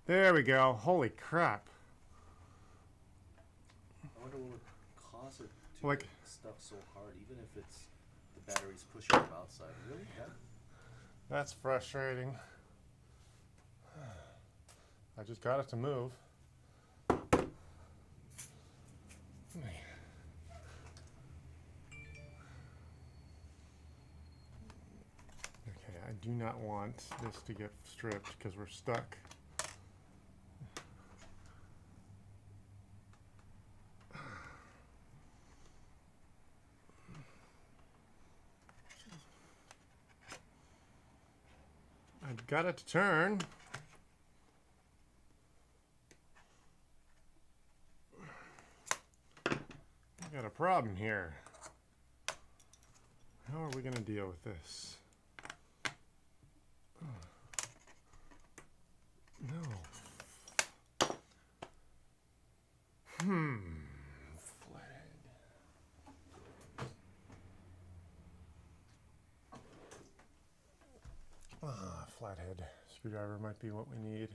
There we go. Holy crap. I wonder what would cause it to Like- get stuck so hard, even if it's the battery's pushing them outside. Really? Yeah. That's frustrating. I just got it to move. Okay, I do not want this to get stripped because we're stuck. I've got it to turn. I got a problem here. How are we going to deal with this? No. Flathead. Flathead screwdriver might be what we need.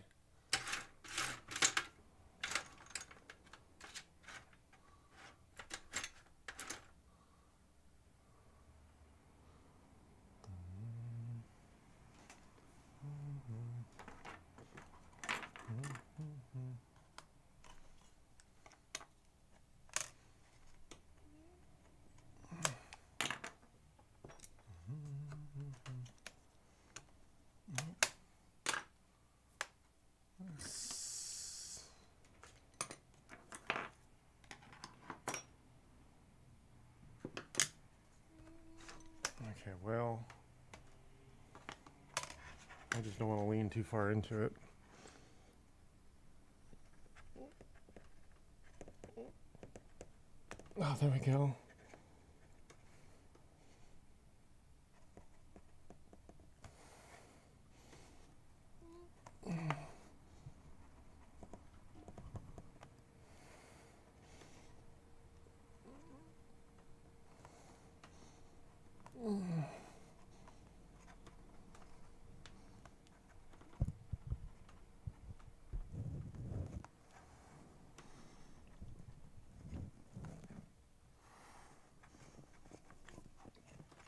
Okay, well, I just don't want to lean too far into it. Oh, there we go.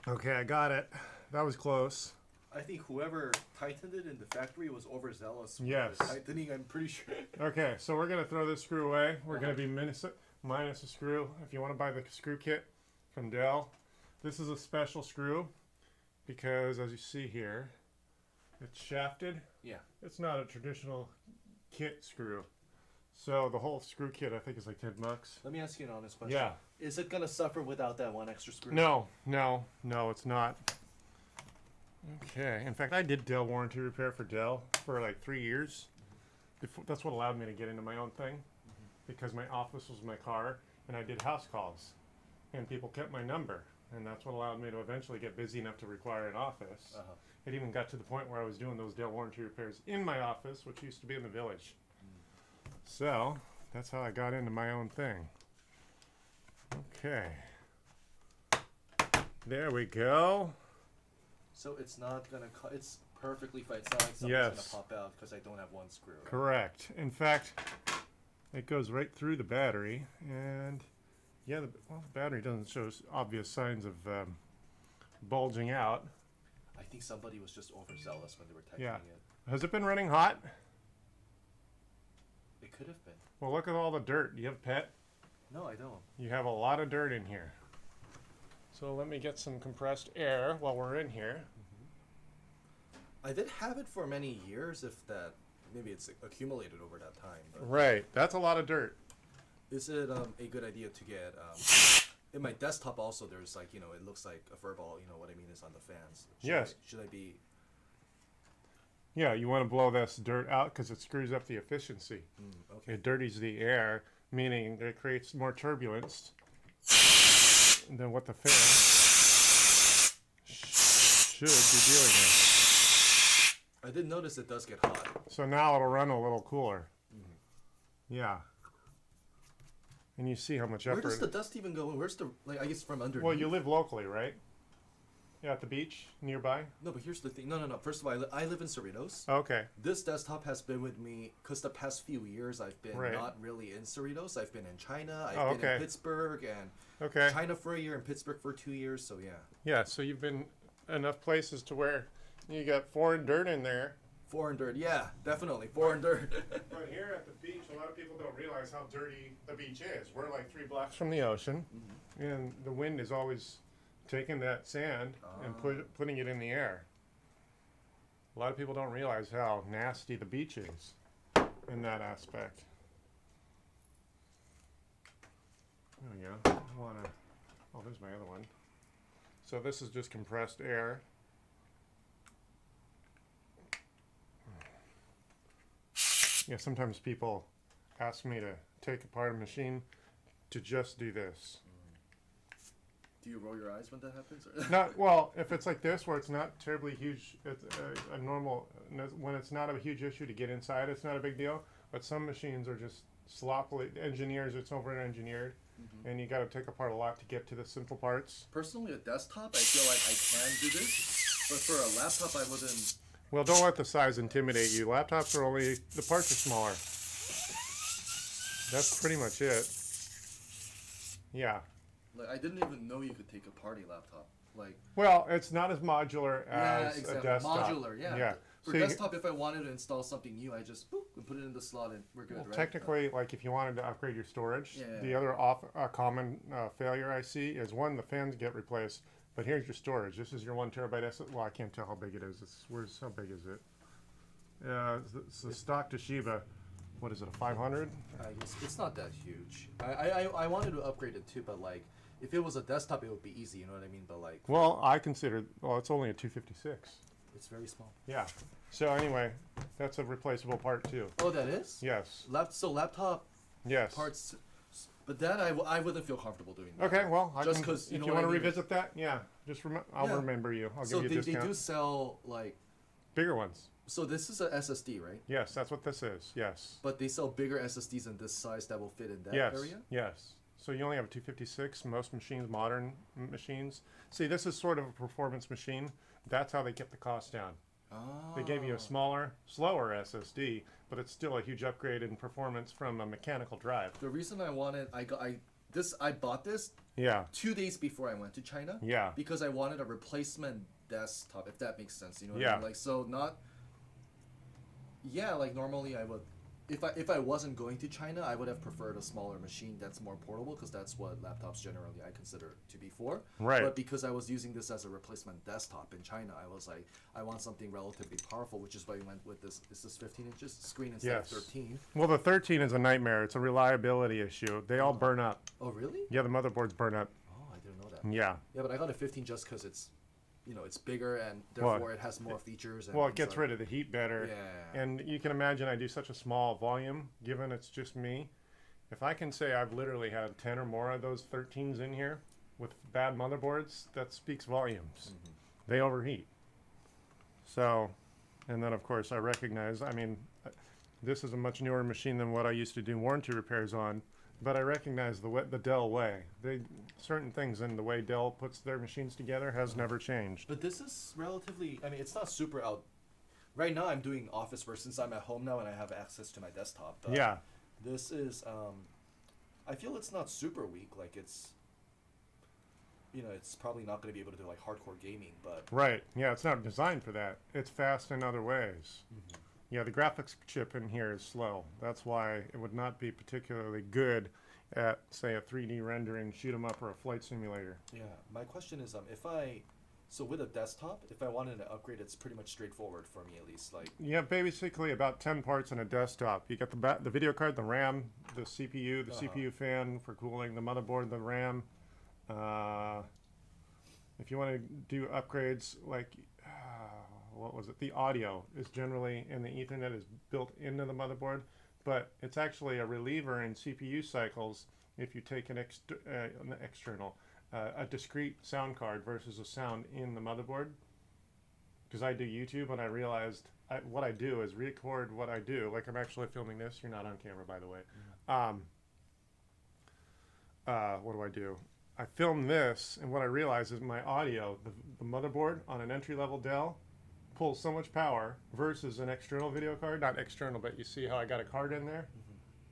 Okay, I got it. That was close. I think whoever tightened it in the factory was overzealous with Yes. the tightening, I'm pretty sure. Okay, so we're going to throw this screw away. We're going to be minus a screw. If you want to buy the screw kit from Dell, this is a special screw because, as you see here, it's shafted. Yeah. It's not a traditional kit screw. So the whole screw kit, I think, is like $10. Let me ask you an honest question. Yeah. Is it going to suffer without that one extra screw? No, it's not. Okay. In fact, I did Dell warranty repair for Dell for like 3 years. That's what allowed me to get into my own thing because my office was my car and I did house calls and people kept my number and that's what allowed me to eventually get busy enough to require an office. Uh-huh. It even got to the point where I was doing those Dell warranty repairs in my office, which used to be in the village. So that's how I got into my own thing. Okay. There we go. So it's not going to... It's perfectly fine. It's not like something's Yes. going to pop out because I don't have one screw. Right? Correct. In fact, it goes right through the battery, and yeah, the battery doesn't show obvious signs of bulging out. I think somebody was just overzealous when they were tightening Yeah. it. Has it been running hot? It could have been. Well, look at all the dirt. Do you have a pet? No, I don't. You have a lot of dirt in here. So let me get some compressed air while we're in here. I did have it for many years, if that... Maybe it's accumulated over that time. But Right. That's a lot of dirt. is it a good idea to get... in my desktop also, there's like, it looks like a furball, what I mean, is on the fans. Yes. Should I be... Yeah, you want to blow this dirt out because it screws up the efficiency. okay. It dirties the air, meaning it creates more turbulence than what the fan should be dealing with. I did notice it does get hot. So now it'll run a little cooler. Yeah. And you see how much Where effort. does the dust even go in? Where's the... Like, I guess from underneath. Well, you live locally, right? at the beach nearby? No, but here's the thing. No, no, no. First of all, I live in Cerritos. Okay. This desktop has been with me because the past few years I've been Right. not really in Cerritos. I've been in China. I've Oh, been in okay. Pittsburgh and Okay. China for a year and Pittsburgh for 2 years. So yeah, Yeah, so you've been enough places to where you got foreign dirt in there. foreign dirt. Yeah, definitely foreign dirt. But here at the beach, a lot of people don't realize how dirty the beach is. We're like 3 blocks from the ocean, and the wind is always taking that sand and putting it in the air. A lot of people don't realize how nasty the beach is in that aspect. There we go. I wanna. Oh, there's my other one. So this is just compressed air. Yeah, sometimes people ask me to take apart a machine to just do this. Do you roll your eyes when that happens? Or? Not well, if it's like this where it's not terribly huge, it's a normal, when it's not a huge issue to get inside, it's not a big deal. But some machines are just sloppily engineers, it's over engineered, and you got to take apart a lot to get to the simple parts. Personally, a desktop, I feel like I can do this, but for a laptop, I wouldn't. Well, don't let the size intimidate you. Laptops are only, the parts are smaller. That's pretty much it. Yeah. Like, I didn't even know you could take apart a laptop. Like, Well, it's not as modular yeah, as a exactly. desktop. Modular, yeah. Yeah. For So you- desktop, if I wanted to install something new, I just boop and put it in the slot and we're good, Well, right? technically, like if you wanted to upgrade your storage, Yeah. the other common failure I see is one, the fans get replaced, but here's your storage. This is your 1 terabyte SSD. Well, I can't tell how big it is. How big is it? It's the stock Toshiba. What is it, a 500? I guess it's not that huge. I wanted to upgrade it too, but like, if it was a desktop, it would be easy. You know what I mean? But like, Well, it's only a 256. it's very small. Yeah. So anyway, that's a replaceable part too. Oh, that is. Yes. So laptop Yes. parts, but that I wouldn't feel comfortable doing that. Okay, well, Just 'cause, you if know you what want I to mean? revisit that, yeah, I'll Yeah. remember you. I'll So give you a they discount. do sell like. Bigger ones. So this is a SSD, right? Yes, that's what this is. Yes. But they sell bigger SSDs in this size that will fit in that Yes. area. Yes. So you only have a 256. Most machines, modern machines. See, this is sort of a performance machine. That's how they get the cost down. Oh. They gave you a smaller, slower SSD, but it's still a huge upgrade in performance from a mechanical drive. The reason I wanted, I bought this Yeah. 2 days before I went to China. Yeah. Because I wanted a replacement desktop, if that makes sense. You know what I Yeah. mean? Like, so not. Yeah, like normally I would, if I wasn't going to China, I would have preferred a smaller machine that's more portable because that's what laptops generally I consider to be for. Right. But because I was using this as a replacement desktop in China, I was like, I want something relatively powerful, which is why we went with this. Is this 15 inches screen instead Yes. of 13? Well, the 13 is a nightmare. It's a reliability issue. They all burn up. Oh, really? Yeah, the motherboards burn up. Oh, I didn't know that. Yeah. Yeah, but I got a 15 just because it's, it's bigger and Well, therefore it has more features. And Well, it gets rid of the heat better. Yeah. And you can imagine I do such a small volume, given it's just me. If I can say I've literally had 10 or more of those 13s in here with bad motherboards, that speaks volumes. They overheat. So, and then of course I recognize, this is a much newer machine than what I used to do warranty repairs on, but I recognize the Dell way. Certain things in the way Dell puts their machines together has never changed. But this is relatively, it's not super out. Right now I'm doing office work since I'm at home now and I have access to my desktop. But Yeah. This is, I feel it's not super weak. Like it's probably not going to be able to do like hardcore gaming, but. Right. Yeah, it's not designed for that. It's fast in other ways. Yeah, the graphics chip in here is slow. That's why it would not be particularly good at, say, a 3D rendering, shoot 'em up, or a flight simulator. Yeah. My question is, so with a desktop, if I wanted to upgrade, it's pretty much straightforward for me at least. Like. Yeah, basically about 10 parts in a desktop. You got the video card, the RAM, the CPU, the CPU fan for cooling, the motherboard, the RAM. If you want to do upgrades, like, what was it? The audio is generally, and the Ethernet is built into the motherboard, but it's actually a reliever in CPU cycles if you take an external, a discrete sound card versus a sound in the motherboard. Because I do YouTube, and I realized what I do is record what I do. Like I'm actually filming this. You're not on camera, by the way. What do I do? I filmed this, and what I realized is my audio, the motherboard on an entry-level Dell, pulls so much power versus an external video card. Not external, but you see how I got a card in there?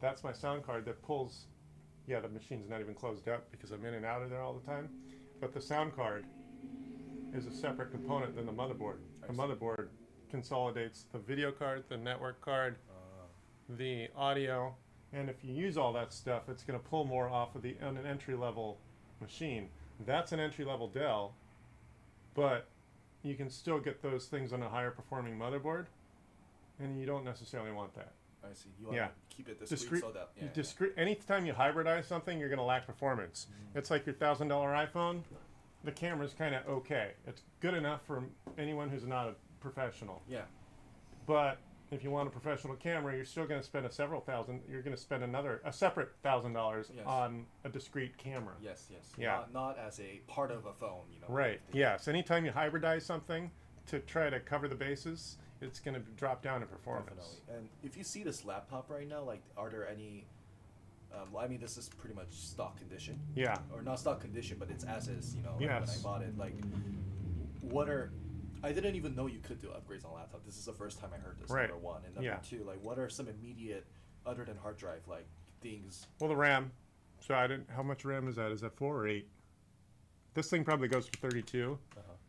That's my sound card that pulls. Yeah, the machine's not even closed up because I'm in and out of there all the time. But the sound card is a separate component than the motherboard. The motherboard consolidates the video card, the network card, the audio, and if you use all that stuff, it's going to pull more off of on an entry-level machine. That's an entry-level Dell, but you can still get those things on a higher performing motherboard, and you don't necessarily want that. I see. You want to keep it discreet, so that Anytime you hybridize something, you're going to lack performance. It's like your $1,000 iPhone. The camera's kind of okay. It's good enough for anyone who's not a professional. Yeah. But if you want a professional camera, you're still going to spend you're going to spend a separate $1,000 on a discrete camera. Yes, yes. Yeah. Not as a part of a phone, you know. Right. Yes. Anytime you hybridize something to try to cover the bases, it's going to drop down in performance. Definitely. And if you see this laptop right now, like, are there any? I mean, this is pretty much stock condition. Yeah. Or not stock condition, but it's as is. You know, like Yes. when I bought it, like, what are? I didn't even know you could do upgrades on a laptop. This is the first time I heard this. Right. Number one, and number two, like, what are some immediate, other than hard drive, like things? Well, the RAM. So how much RAM is that? Is that 4 or 8? This thing probably goes for 32.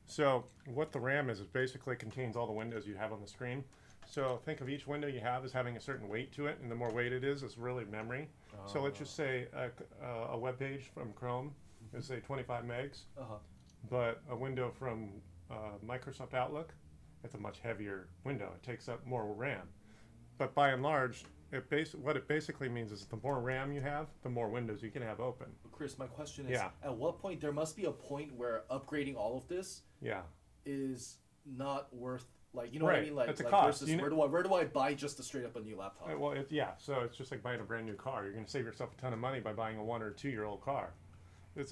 So what the RAM is basically contains all the windows you have on the screen. So think of each window you have as having a certain weight to it, and the more weight it is, it's really memory. So let's just say a web page from Chrome is say 25 megs, but a window from Microsoft Outlook, it's a much heavier window. It takes up more RAM. But by and large, what it basically means is the more RAM you have, the more windows you can have open. Chris, my question is, at what point, there must be a point where upgrading all of this is not worth, like, you know what I mean? Like, it's a cost. Versus, where do I buy just straight up a new laptop? Well, so it's just like buying a brand new car. You're going to save yourself a ton of money by buying a 1 or 2 year old car.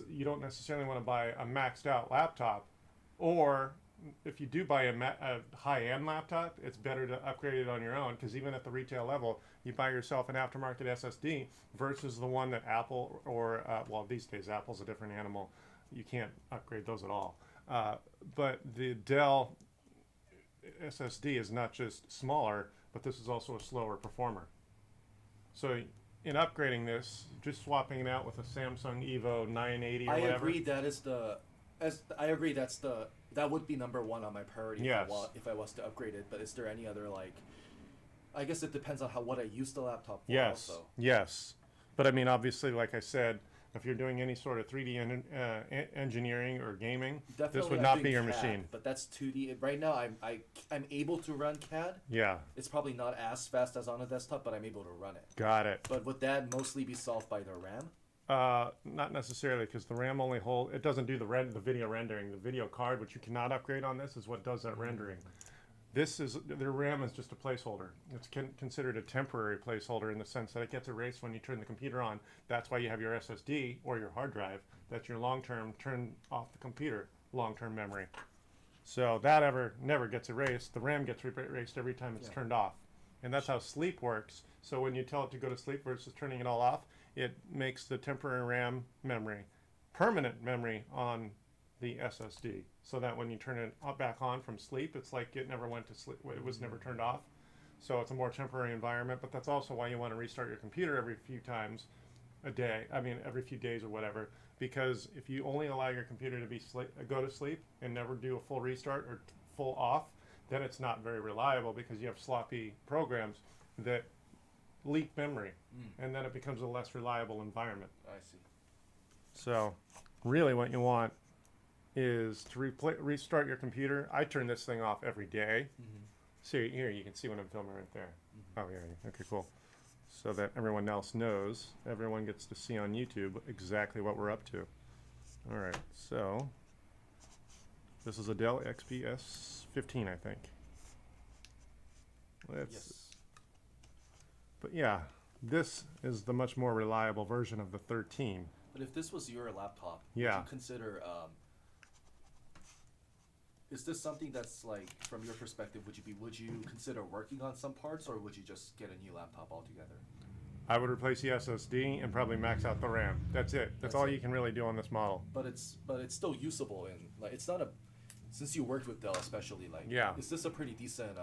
You don't necessarily want to buy a maxed out laptop, or if you do buy a high-end laptop, it's better to upgrade it on your own, because even at the retail level, you buy yourself an aftermarket SSD versus the one that Apple or, well, these days Apple's a different animal. You can't upgrade those at all. But the Dell SSD is not just smaller, but this is also a slower performer. So in upgrading this, just swapping it out with a Samsung Evo 980 or whatever. I agree that would be number one on my priority if I was to upgrade it. But is there any other, like, I guess it depends on what I use the laptop for also. Yes. But I mean, obviously, like I said, if you're doing any sort of 3D engineering or gaming, this would not be your machine. But that's 2D. Right now, I'm able to run CAD. Yeah. It's probably not as fast as on a desktop, but I'm able to run it. Got it. But would that mostly be solved by the RAM? Not necessarily, because the RAM it doesn't do the video rendering. The video card, which you cannot upgrade on this, is what does that rendering. The RAM is just a placeholder. It's considered a temporary placeholder in the sense that it gets erased when you turn the computer on. That's why you have your SSD or your hard drive. That's your long-term turn off the computer, long-term memory. So that never gets erased. The RAM gets erased every time it's turned off. And that's how sleep works. So when you tell it to go to sleep versus turning it all off, it makes the temporary RAM memory permanent memory on the SSD, so that when you turn it back on from sleep, it's like it never went to sleep. It was never turned off. So it's a more temporary environment, but that's also why you want to restart your computer every few times a day. I mean, every few days or whatever, because if you only allow your computer to go to sleep and never do a full restart or full off, then it's not very reliable, because you have sloppy programs that leak memory, and then it becomes a less reliable environment. I see. So really what you want is to restart your computer. I turn this thing off every day. So here you can see what I'm filming right there. Oh yeah, okay, cool. So that everyone else knows, everyone gets to see on YouTube exactly what we're up to. All right, so this is a Dell XPS 15, I think. But yeah, this is the much more reliable version of the 13. But if this was your laptop, would you consider, is this something that's, like, from your perspective, would you consider working on some parts, or would you just get a new laptop altogether? I would replace the SSD and probably max out the RAM. That's it. That's all it. you can really do on this model. But it's still usable, and like it's not a, since you worked with Dell especially, like Yeah. is this a pretty decent